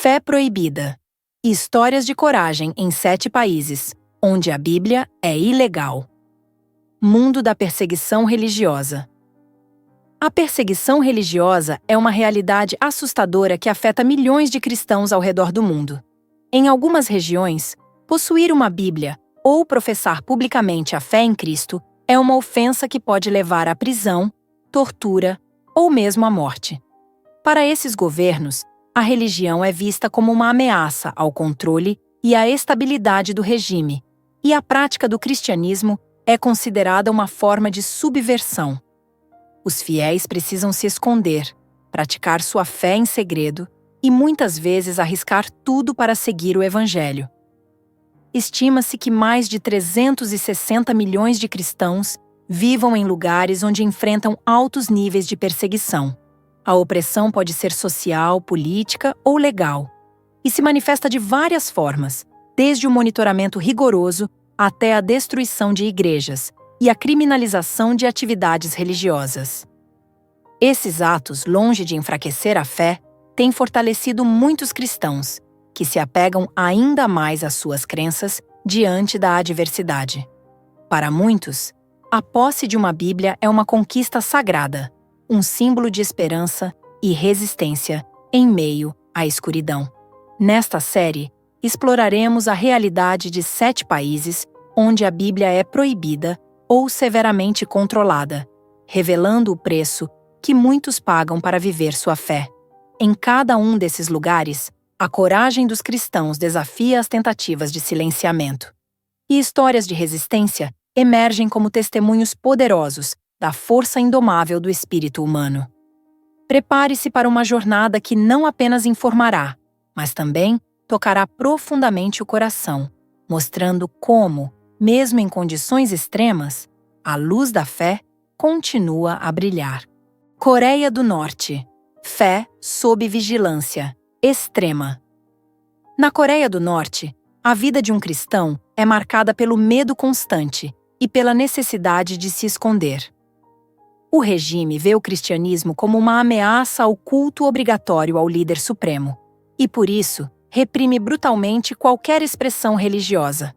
Fé proibida. Histórias de coragem em 7 países, onde a Bíblia é ilegal. Mundo da perseguição religiosa. A perseguição religiosa é uma realidade assustadora que afeta milhões de cristãos ao redor do mundo. Em algumas regiões, possuir uma Bíblia ou professar publicamente a fé em Cristo é uma ofensa que pode levar à prisão, tortura ou mesmo à morte. Para esses governos, a religião é vista como uma ameaça ao controle e à estabilidade do regime, e a prática do cristianismo é considerada uma forma de subversão. Os fiéis precisam se esconder, praticar sua fé em segredo e muitas vezes arriscar tudo para seguir o Evangelho. Estima-se que mais de 360 milhões de cristãos vivam em lugares onde enfrentam altos níveis de perseguição. A opressão pode ser social, política ou legal, e se manifesta de várias formas, desde o monitoramento rigoroso até a destruição de igrejas e a criminalização de atividades religiosas. Esses atos, longe de enfraquecer a fé, têm fortalecido muitos cristãos, que se apegam ainda mais às suas crenças diante da adversidade. Para muitos, a posse de uma Bíblia é uma conquista sagrada, um símbolo de esperança e resistência em meio à escuridão. Nesta série, exploraremos a realidade de 7 países onde a Bíblia é proibida ou severamente controlada, revelando o preço que muitos pagam para viver sua fé. Em cada um desses lugares, a coragem dos cristãos desafia as tentativas de silenciamento. E histórias de resistência emergem como testemunhos poderosos da força indomável do espírito humano. Prepare-se para uma jornada que não apenas informará, mas também tocará profundamente o coração, mostrando como, mesmo em condições extremas, a luz da fé continua a brilhar. Coreia do Norte. Fé sob vigilância extrema. Na Coreia do Norte, a vida de um cristão é marcada pelo medo constante e pela necessidade de se esconder. O regime vê o cristianismo como uma ameaça ao culto obrigatório ao líder supremo, e por isso reprime brutalmente qualquer expressão religiosa.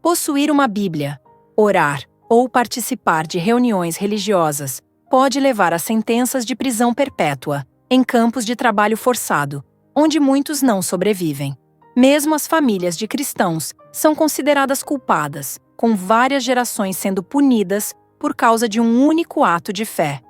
Possuir uma Bíblia, orar ou participar de reuniões religiosas pode levar a sentenças de prisão perpétua em campos de trabalho forçado, onde muitos não sobrevivem. Mesmo as famílias de cristãos são consideradas culpadas, com várias gerações sendo punidas por causa de um único ato de fé.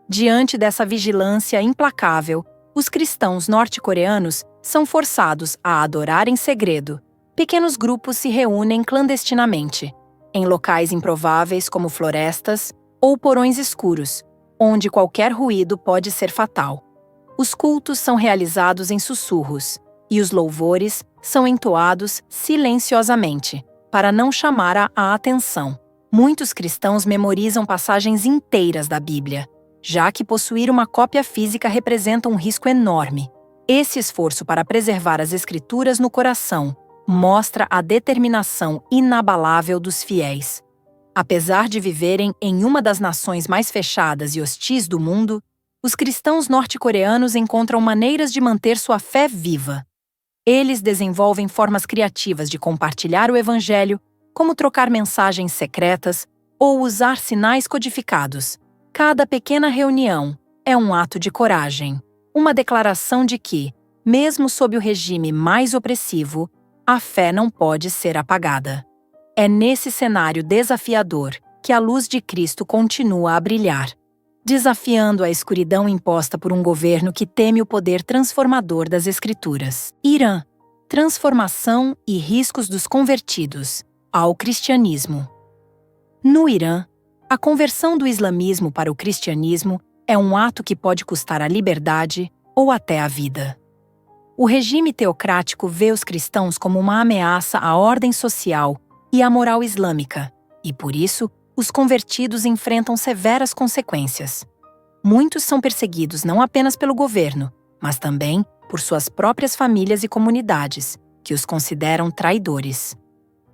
Diante dessa vigilância implacável, os cristãos norte-coreanos são forçados a adorar em segredo. Pequenos grupos se reúnem clandestinamente, em locais improváveis como florestas ou porões escuros, onde qualquer ruído pode ser fatal. Os cultos são realizados em sussurros, e os louvores são entoados silenciosamente, para não chamar a atenção. Muitos cristãos memorizam passagens inteiras da Bíblia, já que possuir uma cópia física representa um risco enorme. Esse esforço para preservar as Escrituras no coração mostra a determinação inabalável dos fiéis. Apesar de viverem em uma das nações mais fechadas e hostis do mundo, os cristãos norte-coreanos encontram maneiras de manter sua fé viva. Eles desenvolvem formas criativas de compartilhar o Evangelho, como trocar mensagens secretas ou usar sinais codificados. Cada pequena reunião é um ato de coragem, uma declaração de que, mesmo sob o regime mais opressivo, a fé não pode ser apagada. É nesse cenário desafiador que a luz de Cristo continua a brilhar, desafiando a escuridão imposta por um governo que teme o poder transformador das Escrituras. Irã. Transformação e riscos dos convertidos ao cristianismo. No Irã, a conversão do islamismo para o cristianismo é um ato que pode custar a liberdade ou até a vida. O regime teocrático vê os cristãos como uma ameaça à ordem social e à moral islâmica, e por isso, os convertidos enfrentam severas consequências. Muitos são perseguidos não apenas pelo governo, mas também por suas próprias famílias e comunidades, que os consideram traidores.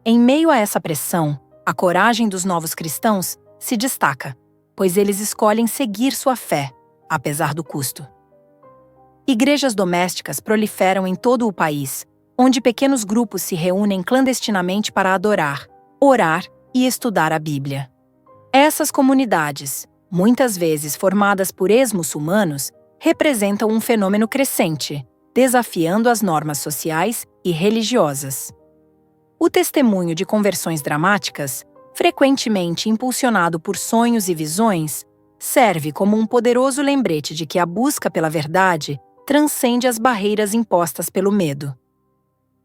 Em meio a essa pressão, a coragem dos novos cristãos se destaca, pois eles escolhem seguir sua fé, apesar do custo. Igrejas domésticas proliferam em todo o país, onde pequenos grupos se reúnem clandestinamente para adorar, orar e estudar a Bíblia. Essas comunidades, muitas vezes formadas por ex-muçulmanos, representam um fenômeno crescente, desafiando as normas sociais e religiosas. O testemunho de conversões dramáticas, frequentemente impulsionado por sonhos e visões, serve como um poderoso lembrete de que a busca pela verdade transcende as barreiras impostas pelo medo.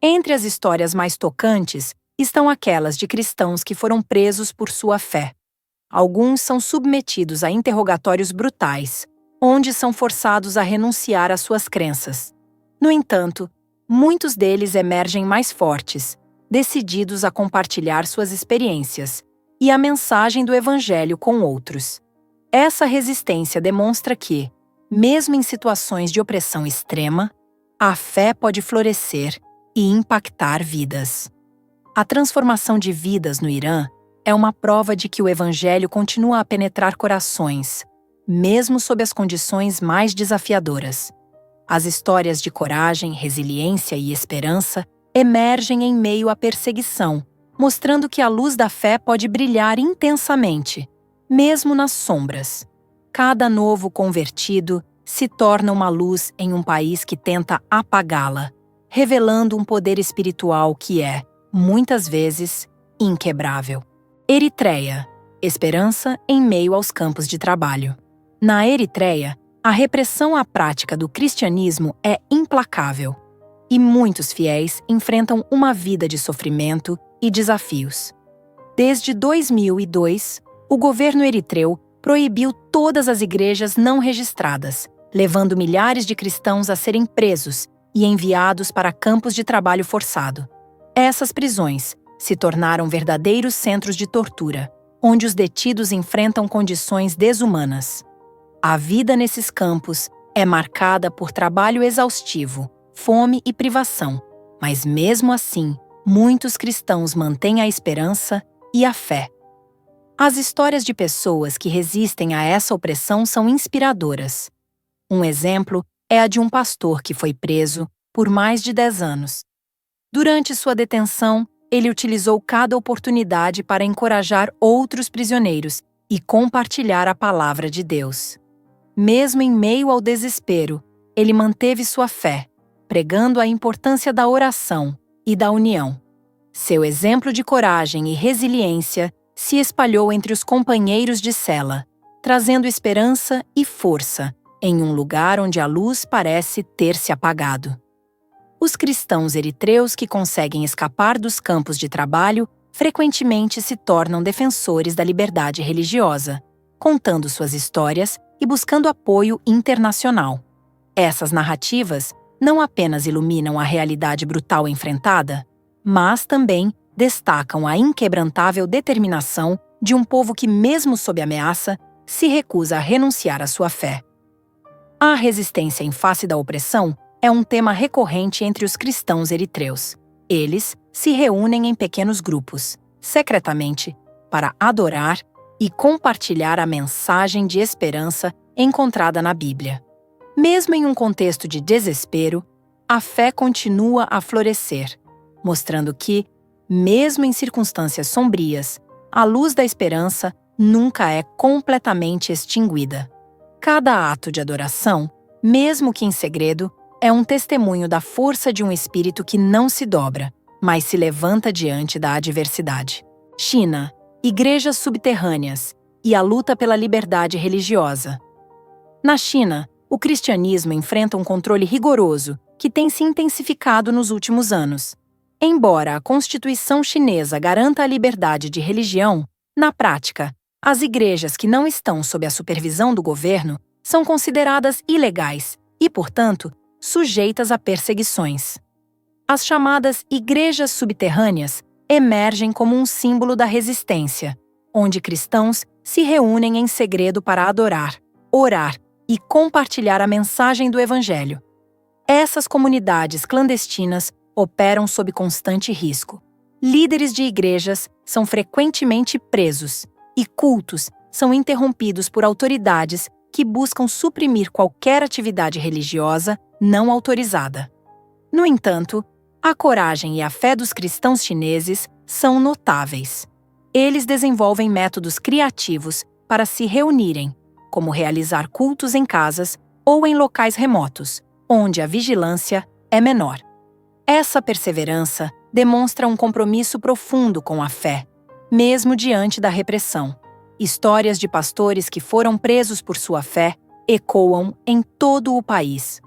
Entre as histórias mais tocantes estão aquelas de cristãos que foram presos por sua fé. Alguns são submetidos a interrogatórios brutais, onde são forçados a renunciar às suas crenças. No entanto, muitos deles emergem mais fortes, decididos a compartilhar suas experiências e a mensagem do Evangelho com outros. Essa resistência demonstra que, mesmo em situações de opressão extrema, a fé pode florescer e impactar vidas. A transformação de vidas no Irã é uma prova de que o Evangelho continua a penetrar corações, mesmo sob as condições mais desafiadoras. As histórias de coragem, resiliência e esperança emergem em meio à perseguição, mostrando que a luz da fé pode brilhar intensamente, mesmo nas sombras. Cada novo convertido se torna uma luz em um país que tenta apagá-la, revelando um poder espiritual que é, muitas vezes, inquebrável. Eritreia. Esperança em meio aos campos de trabalho. Na Eritreia, a repressão à prática do cristianismo é implacável, e muitos fiéis enfrentam uma vida de sofrimento e desafios. Desde 2002, o governo eritreu proibiu todas as igrejas não registradas, levando milhares de cristãos a serem presos e enviados para campos de trabalho forçado. Essas prisões se tornaram verdadeiros centros de tortura, onde os detidos enfrentam condições desumanas. A vida nesses campos é marcada por trabalho exaustivo, fome e privação, mas mesmo assim, muitos cristãos mantêm a esperança e a fé. As histórias de pessoas que resistem a essa opressão são inspiradoras. Um exemplo é a de um pastor que foi preso por mais de 10 anos. Durante sua detenção, ele utilizou cada oportunidade para encorajar outros prisioneiros e compartilhar a palavra de Deus. Mesmo em meio ao desespero, ele manteve sua fé, pregando a importância da oração e da união. Seu exemplo de coragem e resiliência se espalhou entre os companheiros de cela, trazendo esperança e força em um lugar onde a luz parece ter se apagado. Os cristãos eritreus que conseguem escapar dos campos de trabalho frequentemente se tornam defensores da liberdade religiosa, contando suas histórias e buscando apoio internacional. Essas narrativas não apenas iluminam a realidade brutal enfrentada, mas também destacam a inquebrantável determinação de um povo que, mesmo sob ameaça, se recusa a renunciar à sua fé. A resistência em face da opressão é um tema recorrente entre os cristãos eritreus. Eles se reúnem em pequenos grupos, secretamente, para adorar e compartilhar a mensagem de esperança encontrada na Bíblia. Mesmo em um contexto de desespero, a fé continua a florescer, mostrando que, mesmo em circunstâncias sombrias, a luz da esperança nunca é completamente extinguida. Cada ato de adoração, mesmo que em segredo, é um testemunho da força de um espírito que não se dobra, mas se levanta diante da adversidade. China, igrejas subterrâneas e a luta pela liberdade religiosa. Na China, o cristianismo enfrenta um controle rigoroso que tem se intensificado nos últimos anos. Embora a Constituição chinesa garanta a liberdade de religião, na prática, as igrejas que não estão sob a supervisão do governo são consideradas ilegais e, portanto, sujeitas a perseguições. As chamadas igrejas subterrâneas emergem como um símbolo da resistência, onde cristãos se reúnem em segredo para adorar, orar e compartilhar a mensagem do Evangelho. Essas comunidades clandestinas operam sob constante risco. Líderes de igrejas são frequentemente presos e cultos são interrompidos por autoridades que buscam suprimir qualquer atividade religiosa não autorizada. No entanto, a coragem e a fé dos cristãos chineses são notáveis. Eles desenvolvem métodos criativos para se reunirem, como realizar cultos em casas ou em locais remotos, onde a vigilância é menor. Essa perseverança demonstra um compromisso profundo com a fé, mesmo diante da repressão. Histórias de pastores que foram presos por sua fé ecoam em todo o país.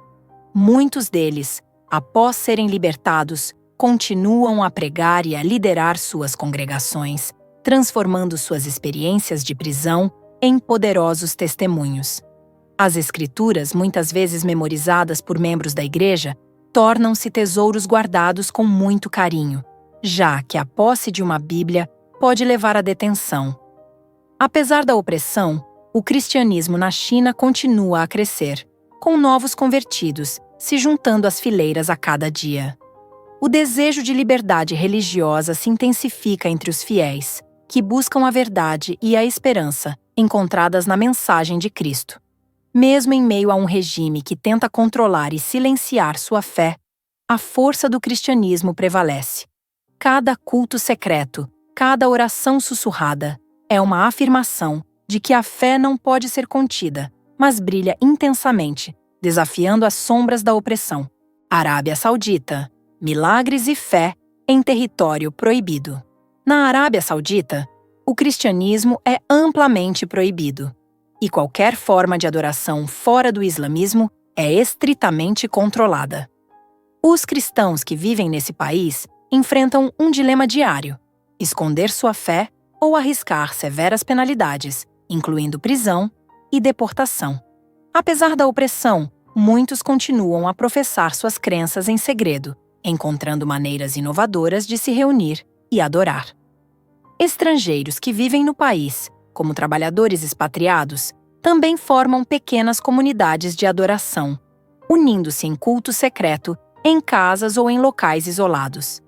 Muitos deles, após serem libertados, continuam a pregar e a liderar suas congregações, transformando suas experiências de prisão em poderosos testemunhos. As Escrituras, muitas vezes memorizadas por membros da Igreja, tornam-se tesouros guardados com muito carinho, já que a posse de uma Bíblia pode levar à detenção. Apesar da opressão, o cristianismo na China continua a crescer, com novos convertidos se juntando às fileiras a cada dia. O desejo de liberdade religiosa se intensifica entre os fiéis, que buscam a verdade e a esperança encontradas na mensagem de Cristo. Mesmo em meio a um regime que tenta controlar e silenciar sua fé, a força do cristianismo prevalece. Cada culto secreto, cada oração sussurrada, é uma afirmação de que a fé não pode ser contida, mas brilha intensamente, desafiando as sombras da opressão. Arábia Saudita. Milagres e fé em território proibido. Na Arábia Saudita, o cristianismo é amplamente proibido, e qualquer forma de adoração fora do islamismo é estritamente controlada. Os cristãos que vivem nesse país enfrentam um dilema diário: esconder sua fé ou arriscar severas penalidades, incluindo prisão e deportação. Apesar da opressão, muitos continuam a professar suas crenças em segredo, encontrando maneiras inovadoras de se reunir e adorar. Estrangeiros que vivem no país, como trabalhadores expatriados, também formam pequenas comunidades de adoração, unindo-se em culto secreto em casas ou em locais isolados.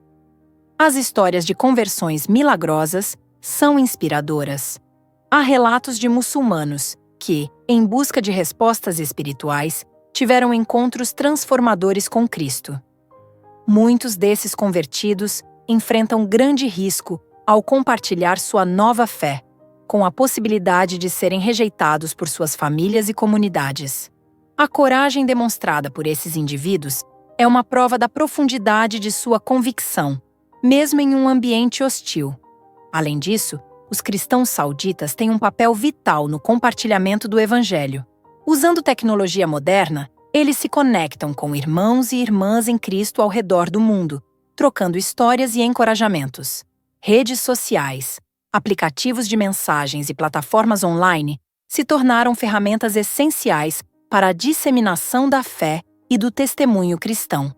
As histórias de conversões milagrosas são inspiradoras. Há relatos de muçulmanos que, em busca de respostas espirituais, tiveram encontros transformadores com Cristo. Muitos desses convertidos enfrentam grande risco ao compartilhar sua nova fé, com a possibilidade de serem rejeitados por suas famílias e comunidades. A coragem demonstrada por esses indivíduos é uma prova da profundidade de sua convicção, mesmo em um ambiente hostil. Além disso, os cristãos sauditas têm um papel vital no compartilhamento do Evangelho. Usando tecnologia moderna, eles se conectam com irmãos e irmãs em Cristo ao redor do mundo, trocando histórias e encorajamentos. Redes sociais, aplicativos de mensagens e plataformas online se tornaram ferramentas essenciais para a disseminação da fé e do testemunho cristão.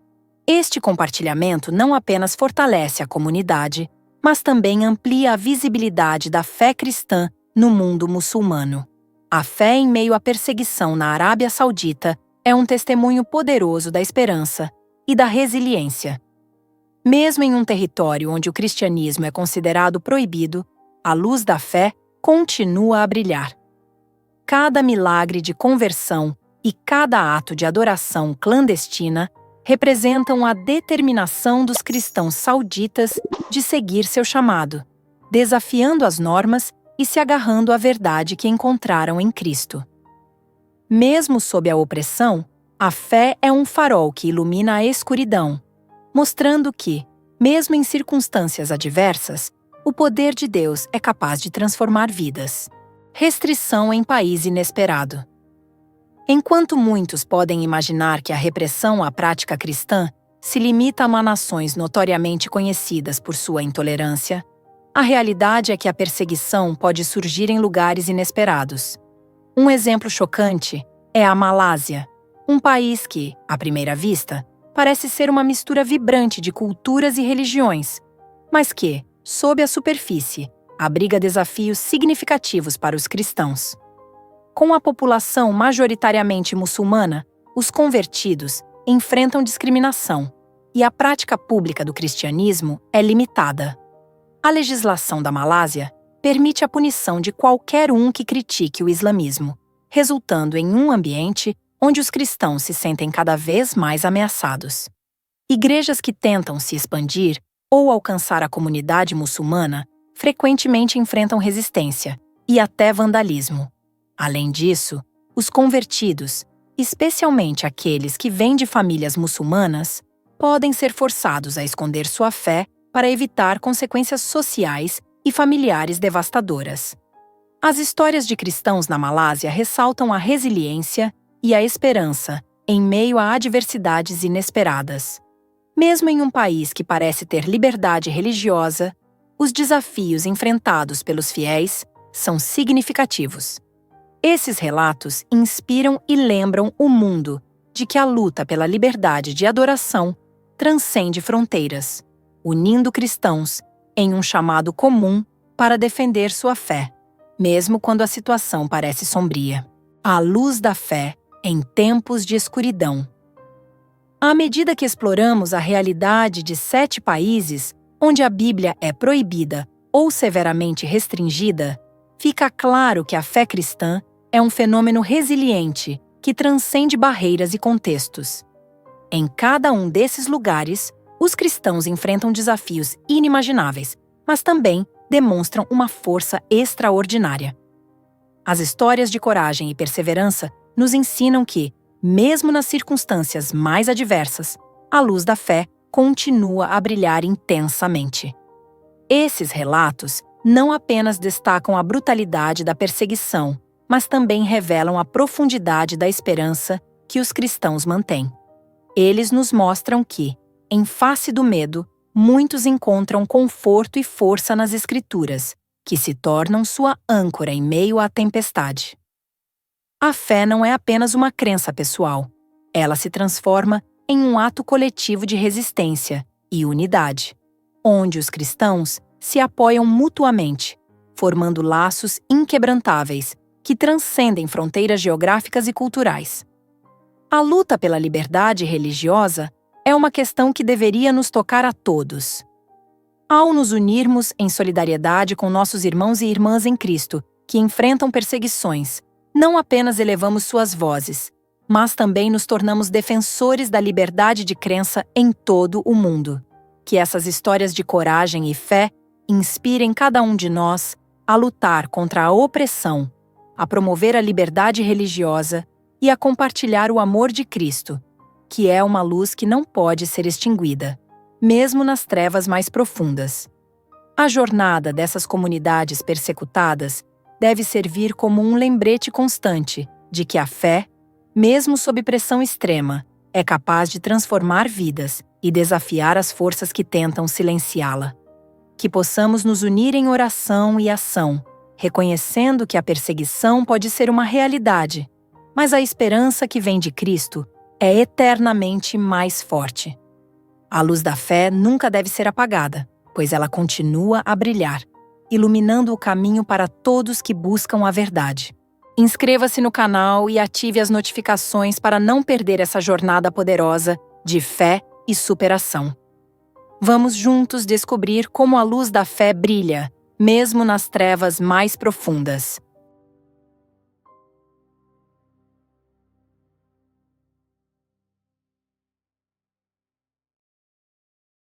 Este compartilhamento não apenas fortalece a comunidade, mas também amplia a visibilidade da fé cristã no mundo muçulmano. A fé em meio à perseguição na Arábia Saudita é um testemunho poderoso da esperança e da resiliência. Mesmo em um território onde o cristianismo é considerado proibido, a luz da fé continua a brilhar. Cada milagre de conversão e cada ato de adoração clandestina representam a determinação dos cristãos sauditas de seguir seu chamado, desafiando as normas e se agarrando à verdade que encontraram em Cristo. Mesmo sob a opressão, a fé é um farol que ilumina a escuridão, mostrando que, mesmo em circunstâncias adversas, o poder de Deus é capaz de transformar vidas. Restrição em país inesperado. Enquanto muitos podem imaginar que a repressão à prática cristã se limita a nações notoriamente conhecidas por sua intolerância, a realidade é que a perseguição pode surgir em lugares inesperados. Um exemplo chocante é a Malásia, um país que, à primeira vista, parece ser uma mistura vibrante de culturas e religiões, mas que, sob a superfície, abriga desafios significativos para os cristãos. Com a população majoritariamente muçulmana, os convertidos enfrentam discriminação e a prática pública do cristianismo é limitada. A legislação da Malásia permite a punição de qualquer um que critique o islamismo, resultando em um ambiente onde os cristãos se sentem cada vez mais ameaçados. Igrejas que tentam se expandir ou alcançar a comunidade muçulmana frequentemente enfrentam resistência e até vandalismo. Além disso, os convertidos, especialmente aqueles que vêm de famílias muçulmanas, podem ser forçados a esconder sua fé para evitar consequências sociais e familiares devastadoras. As histórias de cristãos na Malásia ressaltam a resiliência e a esperança em meio a adversidades inesperadas. Mesmo em um país que parece ter liberdade religiosa, os desafios enfrentados pelos fiéis são significativos. Esses relatos inspiram e lembram o mundo de que a luta pela liberdade de adoração transcende fronteiras, unindo cristãos em um chamado comum para defender sua fé, mesmo quando a situação parece sombria. A luz da fé em tempos de escuridão. À medida que exploramos a realidade de 7 países onde a Bíblia é proibida ou severamente restringida, fica claro que a fé cristã é um fenômeno resiliente que transcende barreiras e contextos. Em cada um desses lugares, os cristãos enfrentam desafios inimagináveis, mas também demonstram uma força extraordinária. As histórias de coragem e perseverança nos ensinam que, mesmo nas circunstâncias mais adversas, a luz da fé continua a brilhar intensamente. Esses relatos não apenas destacam a brutalidade da perseguição, mas também revelam a profundidade da esperança que os cristãos mantêm. Eles nos mostram que, em face do medo, muitos encontram conforto e força nas Escrituras, que se tornam sua âncora em meio à tempestade. A fé não é apenas uma crença pessoal. Ela se transforma em um ato coletivo de resistência e unidade, onde os cristãos se apoiam mutuamente, formando laços inquebrantáveis que transcendem fronteiras geográficas e culturais. A luta pela liberdade religiosa é uma questão que deveria nos tocar a todos. Ao nos unirmos em solidariedade com nossos irmãos e irmãs em Cristo, que enfrentam perseguições, não apenas elevamos suas vozes, mas também nos tornamos defensores da liberdade de crença em todo o mundo. Que essas histórias de coragem e fé inspirem cada um de nós a lutar contra a opressão, a promover a liberdade religiosa e a compartilhar o amor de Cristo, que é uma luz que não pode ser extinguida, mesmo nas trevas mais profundas. A jornada dessas comunidades persecutadas deve servir como um lembrete constante de que a fé, mesmo sob pressão extrema, é capaz de transformar vidas e desafiar as forças que tentam silenciá-la. Que possamos nos unir em oração e ação, reconhecendo que a perseguição pode ser uma realidade, mas a esperança que vem de Cristo é eternamente mais forte. A luz da fé nunca deve ser apagada, pois ela continua a brilhar, iluminando o caminho para todos que buscam a verdade. Inscreva-se no canal e ative as notificações para não perder essa jornada poderosa de fé e superação. Vamos juntos descobrir como a luz da fé brilha, mesmo nas trevas mais profundas.